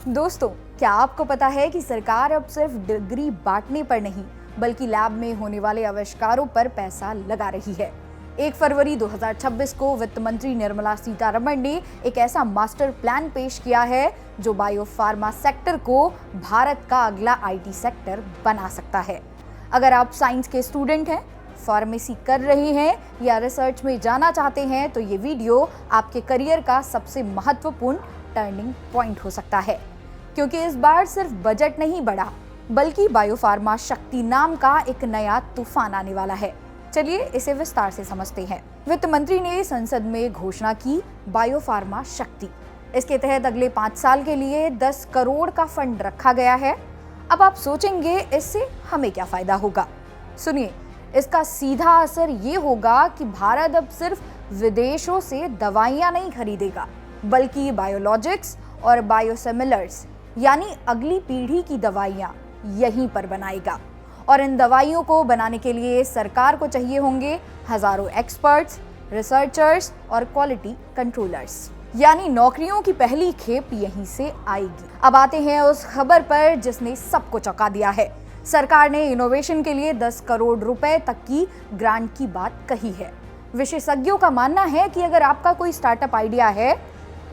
दोस्तों, क्या आपको पता है कि सरकार अब सिर्फ डिग्री बांटने पर नहीं बल्कि लैब में होने वाले आविष्कारों पर पैसा लगा रही है। 1 फरवरी 2026 को वित्त मंत्री निर्मला सीतारमण ने एक ऐसा मास्टर प्लान पेश किया है जो बायोफार्मा सेक्टर को भारत का अगला आईटी सेक्टर बना सकता है। अगर आप साइंस के स्टूडेंट हैं, फार्मेसी कर रहे हैं या रिसर्च में जाना चाहते हैं तो ये वीडियो आपके करियर का सबसे महत्वपूर्ण टर्निंग पॉइंट हो सकता है, क्योंकि इस बार सिर्फ बजट नहीं बढ़ा बल्कि बायोफार्मा शक्ति नाम का एक नया तूफान आने वाला है। चलिए इसे विस्तार से समझते हैं। वित्त मंत्री ने संसद में घोषणा की बायोफार्मा शक्ति। इसके तहत अगले 5 साल के लिए 10 करोड़ का फंड रखा गया है। अब आप सोचेंगे इससे हमें क्या फायदा होगा? सुनिए, इसका सीधा असर ये होगा कि भारत अब सिर्फ विदेशों से दवाइयां नहीं खरीदेगा बल्कि बायोलॉजिक्स और बायोसिमिलर्स यानी अगली पीढ़ी की दवाइयां यहीं पर बनाएगा। और इन दवाइयों को बनाने के लिए सरकार को चाहिए होंगे हजारों एक्सपर्ट्स, रिसर्चर्स और क्वालिटी कंट्रोलर्स, यानी नौकरियों की पहली खेप यहीं से आएगी। अब आते हैं उस खबर पर जिसने सबको चौंका दिया है। सरकार ने इनोवेशन के लिए 10 करोड़ रुपए तक की ग्रांट की बात कही है। विशेषज्ञों का मानना है कि अगर आपका कोई स्टार्टअप आइडिया है,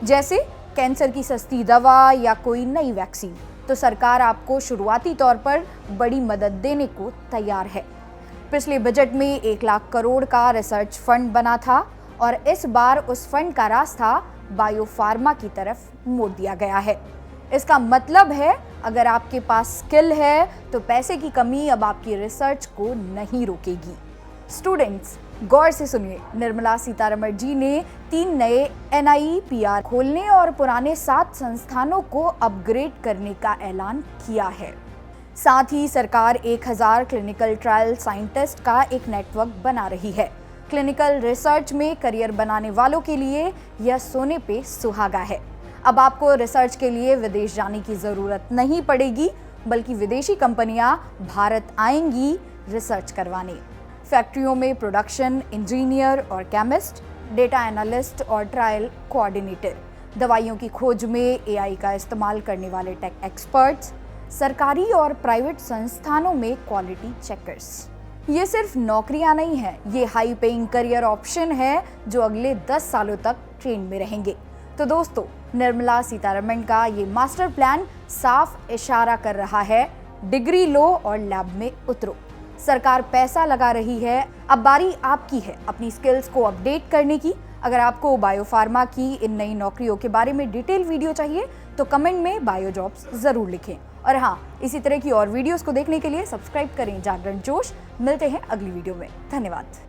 जैसे कैंसर की सस्ती दवा या कोई नई वैक्सीन, तो सरकार आपको शुरुआती तौर पर बड़ी मदद देने को तैयार है। पिछले बजट में 1 लाख करोड़ का रिसर्च फंड बना था और इस बार उस फंड का रास्ता बायोफार्मा की तरफ मोड़ दिया गया है। इसका मतलब है अगर आपके पास स्किल है तो पैसे की कमी अब आपकी रिसर्च को नहीं रोकेगी। स्टूडेंट्स, गौर से सुनिए, निर्मला सीतारमण जी ने 3 नए NIPR खोलने और पुराने 7 संस्थानों को अपग्रेड करने का ऐलान किया है। साथ ही सरकार 1000 क्लिनिकल ट्रायल साइंटिस्ट का एक नेटवर्क बना रही है। क्लिनिकल रिसर्च में करियर बनाने वालों के लिए यह सोने पे सुहागा है। अब आपको रिसर्च के लिए विदेश जाने की जरूरत नहीं पड़ेगी बल्कि विदेशी कंपनियां भारत आएंगी रिसर्च करवाने। फैक्ट्रियों में प्रोडक्शन इंजीनियर और केमिस्ट, डेटा एनालिस्ट और ट्रायल कोऑर्डिनेटर, दवाइयों की खोज में AI का इस्तेमाल करने वाले टेक एक्सपर्ट्स, सरकारी और प्राइवेट संस्थानों में क्वालिटी चेकर्स। ये सिर्फ नौकरियां नहीं है, ये हाई पेइंग करियर ऑप्शन है जो अगले 10 सालों तक ट्रेन में रहेंगे। तो दोस्तों, निर्मला सीतारमण का ये मास्टर प्लान साफ इशारा कर रहा है, डिग्री लो और लैब में उतरो। सरकार पैसा लगा रही है, अब बारी आपकी है अपनी स्किल्स को अपडेट करने की। अगर आपको बायोफार्मा की इन नई नौकरियों के बारे में डिटेल वीडियो चाहिए तो कमेंट में बायो जॉब्स जरूर लिखें। और हाँ, इसी तरह की और वीडियोस को देखने के लिए सब्सक्राइब करें जागरण जोश। मिलते हैं अगली वीडियो में। धन्यवाद।